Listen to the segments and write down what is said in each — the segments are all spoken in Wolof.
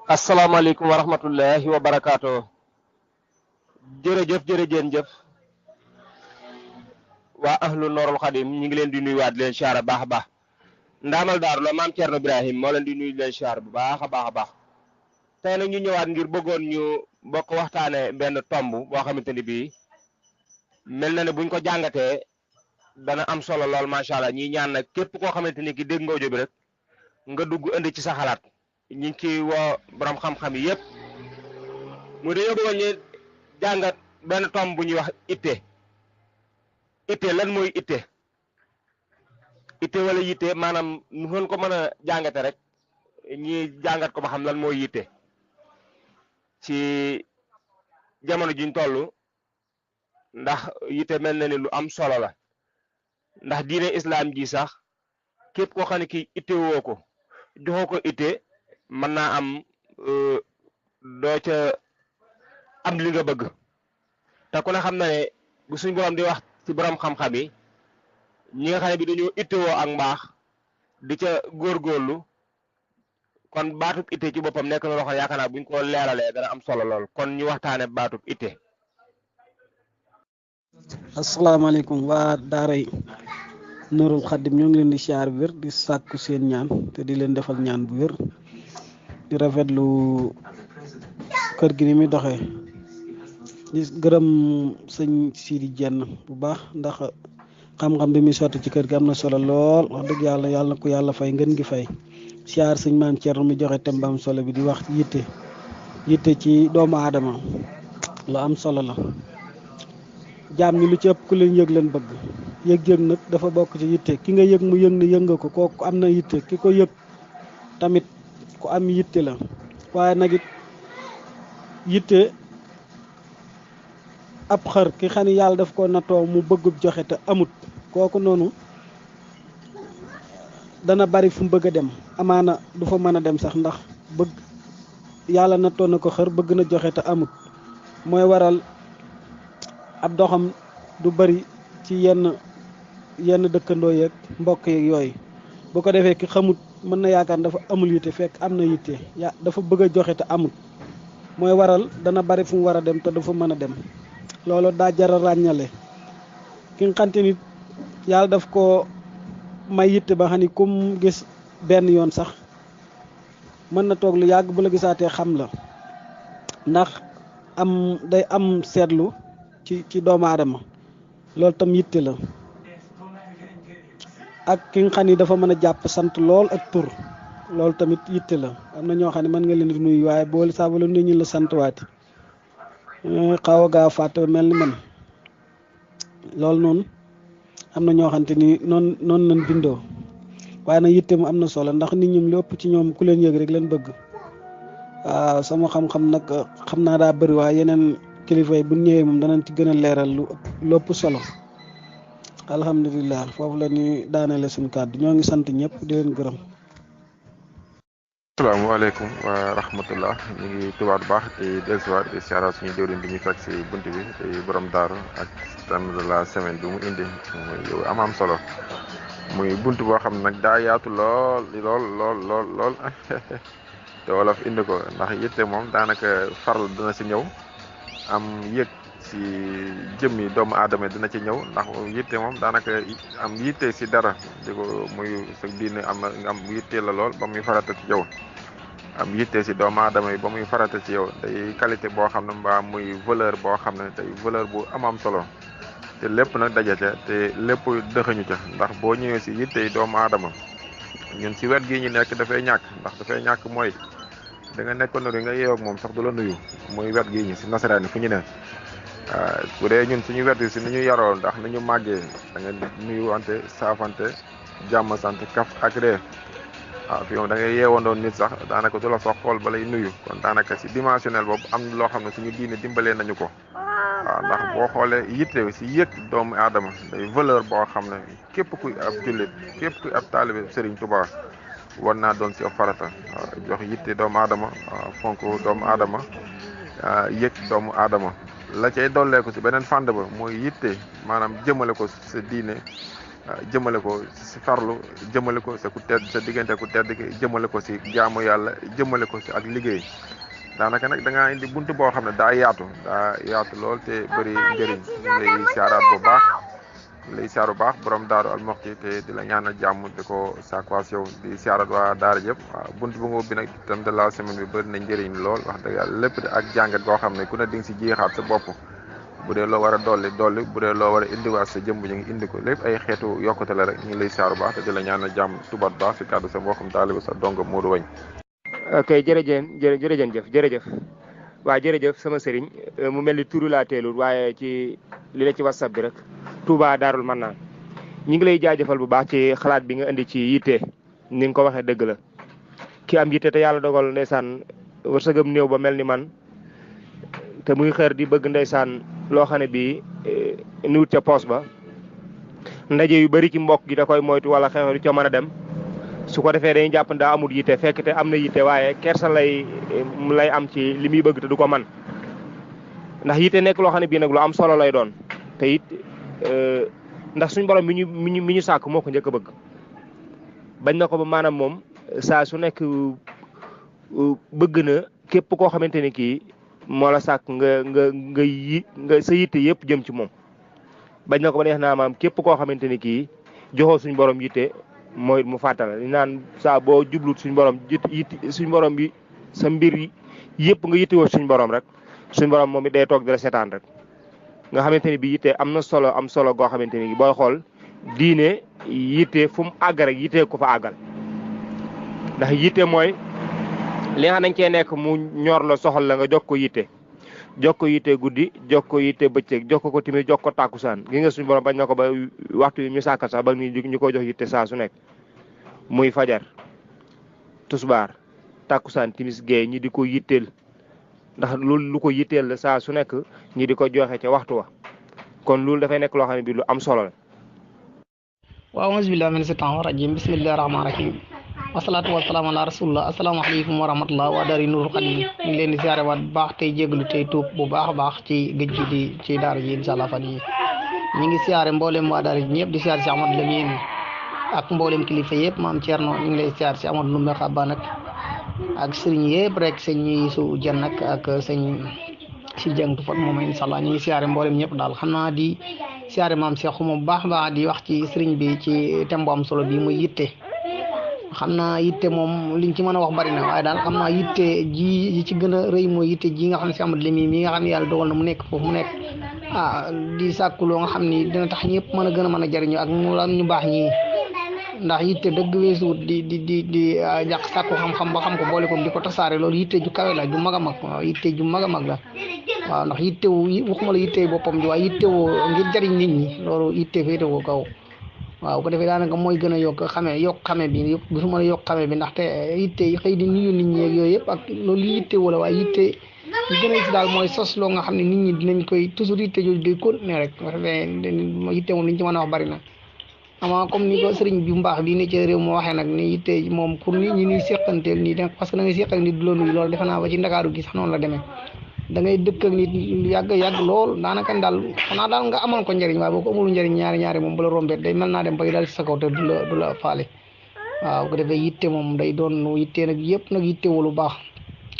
asalaamaaleykum wa rahmatullahi wa barakaatu. jërëjëf waa ahlu Noorul Xadim ñu ngi leen di nuyuwaat di leen siyaar baax a baax. ndaamal daaru la maam Thierno Ibrahim moo leen di nuyu di leen siyaar bu baax a baax a baax. tey nag ñu ñëwaat ngir bëggoon ñu bokk waxtaane benn tomb boo xamante ni bii mel na ne buñ ko jàngatee dana am solo lool macha allah ñuy ñaan nag képp koo xamante ni ki dégg nga audio bi rek nga dugg indi ci sa xalaat. ñu ngi ciy woo borom xam-xam yi yëpp mu dañoo bëggoon ñu jàngat benn tomb bu ñuy wax itte lan mooy itte wala yitte maanaam nu ngeen ko mën a jàngate rek ñi jàngat ko ba xam lan mooy yitte ci jamono jiñ toll ndax yitte mel na ni lu am solo la ndax diine islam ji sax képp koo xam ne kii itte woo ko joxoo ko itte mën naa am doo ca am li nga bëgg te ku ne xam na ne bu suñ borom di wax ci borom xam-xam yi ñi nga xam ne bi dañoo ittewoo ak mbaax di ca góorgóorlu kon baatub itte ci boppam nekk na loo xam yaakaar naa buñ ko leeralee dana am solo lool kon ñu waxtaane baatub itte. asalaamaaleykum waa daaray Noorul Xadim ñoo ngi leen di siyaar bu wér di sàkku seen ñaan te di leen defal ñaan bu wér di rafetlu kër gi ni muy doxee di gërëm sëñ Sidi Jenn bu baax ndax xam-xam bi muy sotti ci kër gi am na solo lool wax dëgg yàlla yàlla na ko yàlla fay ngeen gi fay siyaar sëñ maam Thierno mi joxe tembam solo bi di wax yitte ci doomu aadama lu am solo la jaam ñi lu ci ëpp ku leen yëg leen bëgg yëg-yëg nag dafa bokk ci yitte ki nga yëg mu yëg ni yëg nga ko kooku am na yitte ki ko yëg tamit ku am yitte la waaye nag it yitte ab xër ki xam ni yàlla daf ko natoo mu bëggub joxe te amut kooku noonu dana bari fu mu bëgg a dem amaana du fa mën a dem sax ndax bëgg yàlla natoo na ko xër bëgg na joxe te amut mooy waral ab doxam du bari ci yenn dëkkandoo yeeg mbokk yeeg yooyu bu ko defee ki xamut mën na yaakaar dafa amul yitte fekk am na yitte dafa bëgg a joxe te amut mooy waral dana bari fu mu war a dem te dafa mën a dem loolu daa jara ràññale ki nga xamante ni yàlla daf ko may yitte ba xam ni kum gis benn yoon sax mën na toog lu yàgg bu la gisaatee xam la ndax day am seetlu ci doomu aadama loolu tam yitte la ak ki nga xam ni dafa mën a jàpp sant lool ak tur loolu tamit yitte la am na ñoo xam ne mën nga leen di nuyu waaye boole saa ba lu ne ñu la sant waati xaw a gaaw fàtte mel ni man loolu noonu am na ñoo xamante ni noonu lañ bindoo waaye nag yitte mu am na solo ndax nit ñi lépp ci ñoom ku leen yëg rek leen bëgg waaw sama xam-xam nag xam naa daa bëri waaye yeneen kilifa yi bu ñëwee moom danañ ci gën a leeral lu ëpp solo alhamdulilah foofu la ñuy daaneele suñu kàddu ñoo ngi sant ñëpp di leen gërëm. asalaamaaleykum wa rahmatullah ñu ngi tubaab bu baax di dellusiwaat di siyaara suñu jëwriñ bi ñu fekk si bunt bi di borom daaru ak thème de la semaine bi mu indi yow am solo muy bunt boo xam ne nag daa yaatu lool te wolof indi ko ndax yitte moom daanaka farlu dina si ñëw am yëg si jëmmi doomu aadama dina ci ñëw ndax yitte moom daanaka am yitte si dara di ko muy sa diine am yitte la lool ba muy farata ci yow am yitte si doomu aadama yi ba muy farata ci yow day qualité boo xam ne mbaa muy valeur boo xam ne tey valeur bu am solo te lépp nag daje ca te lépp dëxëñu ca ndax boo ñëwee si yitte yi doomu aadama ñun si wet gii ñu nekk dafay ñàkk mooy da nga nekkoon ne nga yeew ak moom sax du la nuyu muy wet gii ñu si nasaraan yi fu ñu ne bu dee ñun suñu wet si ni ñu yaroo ndax ni ñu màggee da nga nuyu wante saafante jàmm sant kaf ak ree waaw fi moom da ngay yeewandoon nit sax daanaka du la fa xool ba lay nuyu kon daanaka si dimensionnel boobu am loo xam ne suñu diine dimbalee nañu ko waaw ndax boo xoolee yitte si yëg doomu aadama day valeur boo xam ne képp kuy ab jullit képp kuy ab taalibe Serigne Touba war naa doon si farata jox yitte doomu aadama fonk doomu aadama yëg doomu aadama la cay dolleeku si beneen fànn ba mooy yitte maanaam jëmale ko sa diine jëmale ko si farlu, jëmale ko sa ku tedd sa diggante ku tedd ki, jëmale ko si jaamu yàlla, jëmale ko si ak liggéey. daanaka nag da ngaa indi buntu boo xam ne daa yaatu lool te bëri njëriñ. ñu ngi lay siyaaraat bu baax lay siyaaru baax borom Daaru Almuxti te di la ñaanal jàmm di ko sakwaas yow di siyaarat waa daara jëpp. waaw buntu bu nga ubbi nag itam de la semaine bi bëri na njëriñ lool wax dëgg yàlla lépp ak jàngat goo xam ne ku ne di nga si jiixaat sa bopp. bu dee loo war a dolli bu dee loo war a indiwaat sa jëmb ñu ngi indi ko lépp ay xeetu yokkute la rek. ñu ngi lay siyaaru baax te di la ñaanal jàmm tubaat baax si kàddu sa mbokkum taalibu sa dongo Modou Wagne. ok jërëjëf waa jërëjëf sama sëriñ mu mel ni turu laa teelul waaye ci li la ci whatsapp bi rek Touba Daarul Mannaan ñi ngi lay jaajëfal bu baax ci xalaat bi nga indi ci yitte ni nga ko waxee dëgg la ki am yitte te yàlla dogal ndeysaan wërsëgam néew ba mel ni man te muy xër di bëgg ndeysaan loo xam ne bii nuut ca poos ba ndaje yu bari ci mbokk gi da koy moytu wala xew du ca mën a dem su ko defee dañuy jàpp daa amul yitte fekk te am na yitte waaye kersa lay am ci li muy bëgg te du ko man ndax yitte nekk loo xam ne bii nag lu am solo lay doon te it ndax suñ borom mi ñu sàkk moo ko njëkk a bëgg bañ na ko ba maanaam moom saa su nekk bëgg na képp koo xamante ni kii moo la sàkk nga sa yitte yëpp jëm ci moom bañ na ko ba neex naa maam képp koo xamante ni kii joxoo suñ borom yitte mooy mu fàttala li naan saa boo jublut suñ borom suñ borom bi sa mbir yëpp nga yittewoo suñ borom rek suñ borom moom it day toog di la seetaan rek nga xamante ni bi yitte am solo goo xamante ni booy xool diine yitte fu mu àgg rek yitte ko fa àggal ndax yitte mooy li nga xam dañ cee nekk mu ñor la soxal la nga jox ko yitte guddi jox ko yitte bëccëg jox ko timit jox ko tàkkusaan gi nga suñu borom bañ na ko ba waxtu yi ñu sàkkal sax ba ñu ko jox yitte saa su nekk muy fajar tusbaar tàkkusaan timis gee ñi di ko yitteel ndax loolu lu ko yitteel la saa su nekk ñi di ko joxe ca waxtu wa kon loolu dafay nekk loo xam ne bi lu am solo la. waaw auzu billahi mina shaytaani rajim bismillahi rahmaani rahim wasalaatu wasalaam ala rasulillah asalaamaaleykum wa rahmatullah waa daari Nuurul Xadim ñu ngi leen di siyaare waat bu baax tey jégalu tey tuub bu baax a baax ci gëj gi di ci daara ji incha allah fan yi ñu ngi siyaare mboolem waa daara ji ñëpp di siyaare si Amadou Lamine ak mboolem kilifa yëpp maam Thierno ñu ngi lay siyaare si Amadou Lumbe Xabba nag ak sëriñ yëpp rek sëñ su jën nag ak sëñ si jëngtu fot moom incha allah ñu ngi siyaare mboolem ñëpp daal xam naa di siyaare maam Cheikh Xuma bu baax a baax di wax ci sëriñ bi ci thème bu am solo bi muy yitte. xam naa yitte moom liñ ci mën a wax bari na waaye daal xam naa yitte ji ci gën a rëy mooy yitte ji nga xam ne si Amadou Lamine mi nga xam ne yàlla dogal na mu nekk foofu mu nekk di sàkku loo nga xam ni dina tax ñëpp mën a jariñu ak ñu baax ñi ndax yitte dëgg weesuwut di jàq sàkku xam-xam ba xam ko boole ko di ko tasaare loolu yitte ju kawe la ju mag a mag waaw yitte ju mag a mag la waaw ndax yitte wu waxuma la yitte boppam ji waaye yitte woo ngir jariñ nit ñi loolu yitte féete woo kaw waaw ko defee daanaka mooy gën a yokk xame bi yëpp gisuma la yokk xame bi ndaxte yitte yi xëy di nuyu nit ñi ak yooyu yëpp ak loolu yitte wala waaye yitte yi gën a si daal mooy sos loo nga xam ne nit ñi dinañ koy toujours yitte jooju day continuer rek ko defee yitte moom liñ ci mën a wax bari na ama comme ni ko sëriñ bi mbaax bii ne ci réew moo waxee nag ni yitte moom pour nit ñi ñuy seqanteel nii da parce que da ngay seqal nit du la nuyu loolu defe naa ba ci Ndakaaru gi sax noonu la demee da ngay dëkk ak nit yàgg lool daanaka daal xanaa daal nga amoon ko njëriñ waaye boo ko amul njëriñ ñaari moom bu la rombee day mel naa dem bay daal ci sa kaw te du la faale waaw ko defee yitte moom day doon yitte nag yëpp nag yitte wu lu baax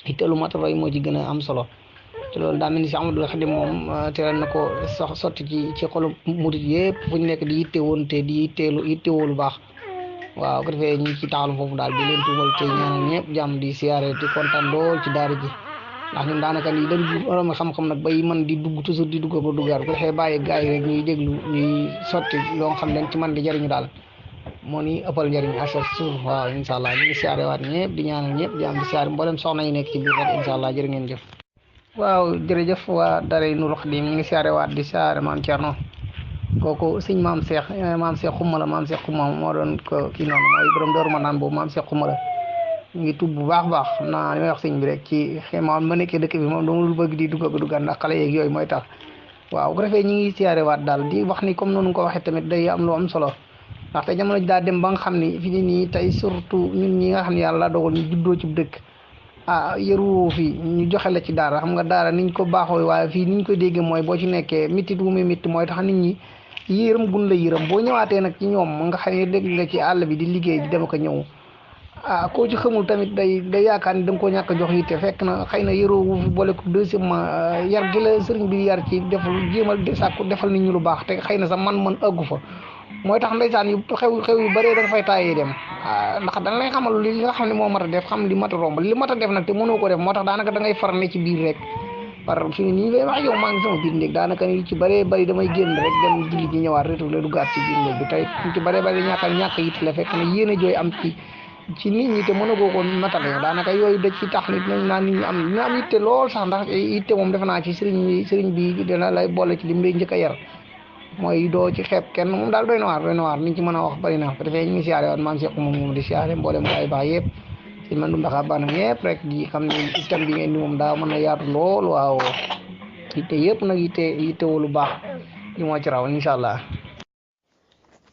yitte lu mat a roy moo ci gën a am solo te loolu daa mel ni si Amadou Khadim moom teral na ko sotti ci xolu murit yëpp fu ñu nekk di yitte woon te di yitte woo lu baax waaw ko defee ñi ci taxalu foofu daal di leen tuubal te ñaanal ñëpp jàmm di siyaare di kontaan lool ci daara ji ndax ñun daanaka nii dañ borom xam-xam nag bay mën di dugg toujours di dugg ko duggaat ko defee bàyyi gars yi rek ñuy déglu ñuy sotti loo xam dañ ci mën di jëriñu daal moo ni ëppal njëriñ à chaque jour waaw incha allah ñu ngi siyaare waat ñëpp di ñaanal ñëpp di am di siyaare mboolem soxna yi nekk ci biir rek incha allah jërë ngeen jëf waaw jërëjëf waa daara Nuurul Xadim ñu ngi siyaare waat di siyaare maam Thierno kooku sëñ maam Cheikh Xuma la maam Cheikh Xuma moo doon ko kii noonu mooy borom Daaru Manaan boobu maam Cheikh Xuma la ñu ngi tubb bu baax xam naa li may wax sëñ bi rek ci xëy ma nekkee dëkk bi moom dama dul bëgg di duggaat ndax xale yeeg yooyu mooy tax waaw bu ko defee ñu ngi siyaare waat daal di wax ni comme noonu nga ko waxee tamit day am lu am solo ndaxte jamono ji daa dem ba nga xam ni fi ni nii tey surtout ñun ñi nga xam ne yàlla dogal ñu juddoo ci dëkk yëru fi ñu joxe la ci daara xam nga daara niñ ko baaxoo waaye fii niñ ko déggee mooy boo ci nekkee métti wu muy métti mooy tax nit ñi yërëm gun la yërëm boo ñëwaatee nag ci ñoom nga xam ne dégg nga ci àll bi di liggéey di dem ko ñëw koo ci xamul tamit day yaakaar ni da nga koo ñàkk a jox yitte fekk na xëy na yëroo wu fi boole ko deuxièmement yar gi la sëriñ bi yar ci defal jéemal sàkku defal nit ñi lu baax te xëy na sax man ëggu fa mooy tax ndeysaan yu xew yu bëree da nga fay taayee dem ndax dañ lay xamal li nga xam ne moo mat a def xam li mat a romb li mat a def nag te mënoo ko def moo tax daanaka da ngay far ne ci biir rek par fi nii lay wax yow maa ngi sama biir néeg daanaka ni ci bëree bëri damay génn rek dem julli ji ñëwaat retourné duggaat ci biir néeg bi tey ci bëree bëri ñàkk yitt la fekk na yéen a jooy am ci nit ñi te mën a goo ko matale daanaka yooyu da ci tax nit nañ naan nit ñi am yitte lool sax ndax yitte moom defe naa ci sëriñ bi dina lay boole ci lim lay njëkk a yar mooy doo ci xeeb kenn moom daal doy na waar niñ ci mën a wax bëri na ko defee ñu ngi siyaare woon maam Cheikh moom di siyaare mboolem gaay baax yëpp si man du ndaxa bana ñëpp rek di xam ne itam bi ngeen di moom daa mën a yaatu lool waaw yitte yëpp nag yitte wolu baax li moo ci raw incha allah.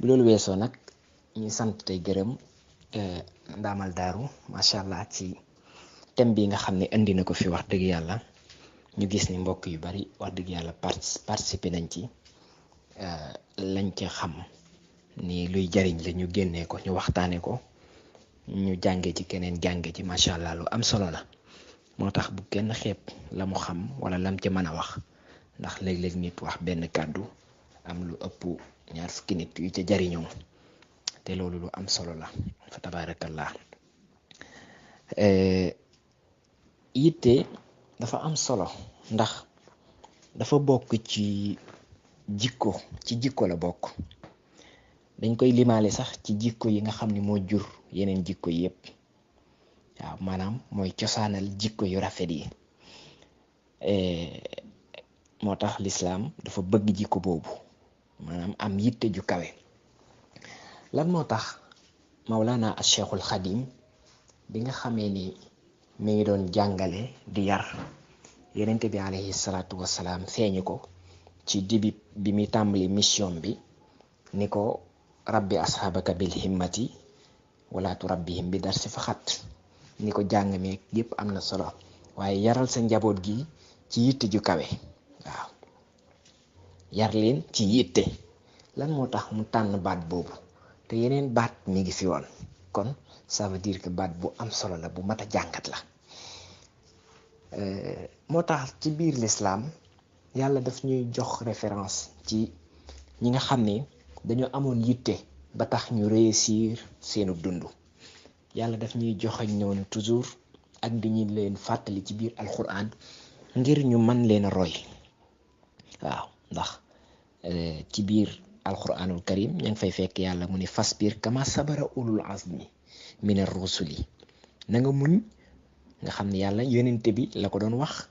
bu loolu weesoo nag ñu sant tey gërëm ndaamal daaru macha allah ci thème bi nga xam ne indi na ko fi wax dëgg yàlla ñu gis ni mbokk yu bari wax dëgg yàlla participer nañ ci lañ ca xam ni luy jariñ la ñu génnee ko ñu waxtaane ko ñu jànge ci keneen jànge ci macha allah lu am solo la moo tax bu kenn xeeb la mu xam wala lam ca mën a wax ndax léeg-léeg nit wax benn kàddu am lu ëpp 20 nit yu ca jariñoo te loolu lu am solo la fa tabarakallah yitte dafa am solo ndax dafa bokk ci jikko la bokk dañ koy limaale sax ci jikko yi nga xam ni moo jur yeneen jikko yépp waaw maanaam mooy cosaanal jikko yu rafet yi moo tax lislaam dafa bëgg jikko boobu maanaam am yitte ju kawe lan moo tax Mawlana al Cheikhul Xadim bi nga xamee ni mi ngi doon jàngale di yar yenente bi alayhi salaatu wassalaam feeñu ko ci dibi bi muy tàmbali mission bi ni ko rabbi asxaabaka bil himmati wala turabbihim bi darsi faxat ni ko jàng meeg yépp am na solo waaye yaral sa njaboot gi ci yitte ju kawe waaw yar leen ci yitte lan moo tax mu tànn baat boobu te yeneen baat mi ngi fi woon kon ça veut dire que baat bu am solo la bu mat a jàngat la moo tax ci biir l'islam yàlla daf ñuy jox référence ci ñi nga xam ne dañoo amoon yitte ba tax ñu réussir seenu dund yàlla daf ñuy joxañ noonu toujours ak di ñu leen fàttali ci biir alquran ngir ñu mën leen a roy waaw ndax ci biir alquranul karim ña ngi fay fekk yàlla mu ne fasbir kama sabara ulul azmi minar rusuli na nga muñ nga xam ne yàlla yonente bi la ko doon wax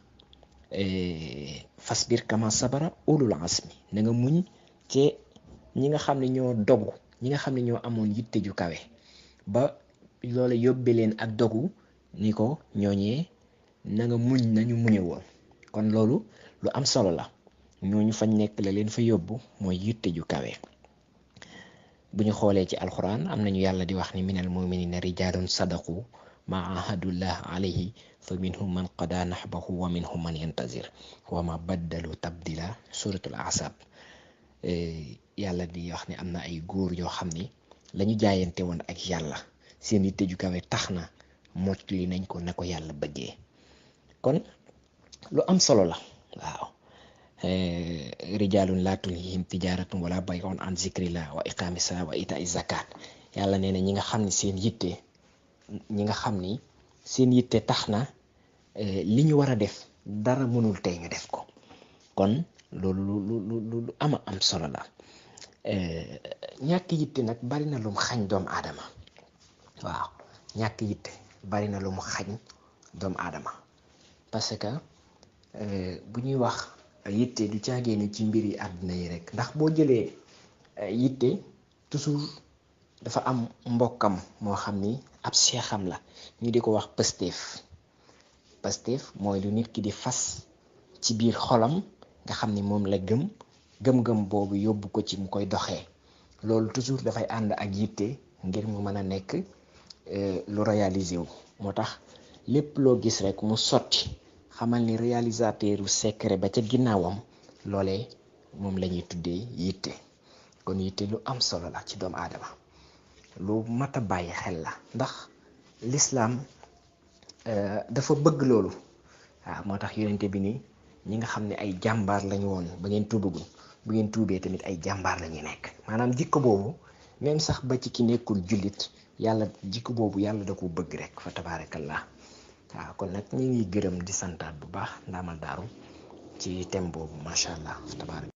fasbir kama sabara ulul azmi na nga muñ ci ñi nga xam ne ñoo dogu ñi nga xam ne ñoo amoon yitte ju kawe ba loola yóbbe leen ak dogu ni ko ñooñee na nga muñ nañu muñe woon kon loolu lu am solo la ñooñu fañ nekk la leen fa yóbbu mooy yitte ju kawe bu ñu xoolee ci alquran am nañu yàlla di wax ni minal muminina rijalun sadaqu ma ahadullah alayhi fa minhum man qada nahbahu wa minhum man yantazir wa ma baddalu tabdila suratul ahzab yàlla di wax ni am na ay góor yoo xam ni lañu jaayante woon ak yàlla seen yitte ju kawe tax na mottali nañ ko na ko yàlla bëggee kon lu am solo la waaw rijalun la tulhihim tijaratun wala bay'un an zikrillah wa iqamis salat wa ita'iz zakat yàlla nee na ñi nga xam ni seen yitte tax na li ñu war a def dara mënul tey ñu def ko kon loolu lu ama am solo la ñàkk yitte nag bari na lum xañ doomu aadama waaw ñàkk yitte bari na lu mu xañ doomu aadama parce que bu ñuy wax yitte du caagee ni ci mbir yi àdduna yi rek ndax boo jëlee yitte toujours dafa am mbokkam moo xam ni ab seexam la ñu di ko wax Pastef mooy lu nit ki di fas ci biir xolam nga xam ni moom la gëm-gëm boobu yóbbu ko ci mu koy doxee loolu toujours dafay ànd ak yitte ngir mu mën a nekk lu réalisé wu moo tax lépp loo gis rek mu sotti xamal ni réalisateur u secret ba ca ginnaawam loolee moom la ñuy tuddee yitte kon yitte lu am solo la ci doomu aadama lu mat a bàyyi xel la ndax lislaam dafa bëgg loolu waaw moo tax yonente bi nii ñi nga xam ne ay jàmbaar lañu woon ba ngeen tuubagul bu ngeen tuubee tamit ay jàmbaar la ñuy nekk maanaam jikko boobu même sax ba ci ki nekkul jullit yàlla jikko boobu yàlla da ko bëgg rek fa tabaarakallah waaw kon nag ñu ngi gërëm di santaat bu baax Ndamal Daaru ci thème boobu macha allah fa tabaarakallah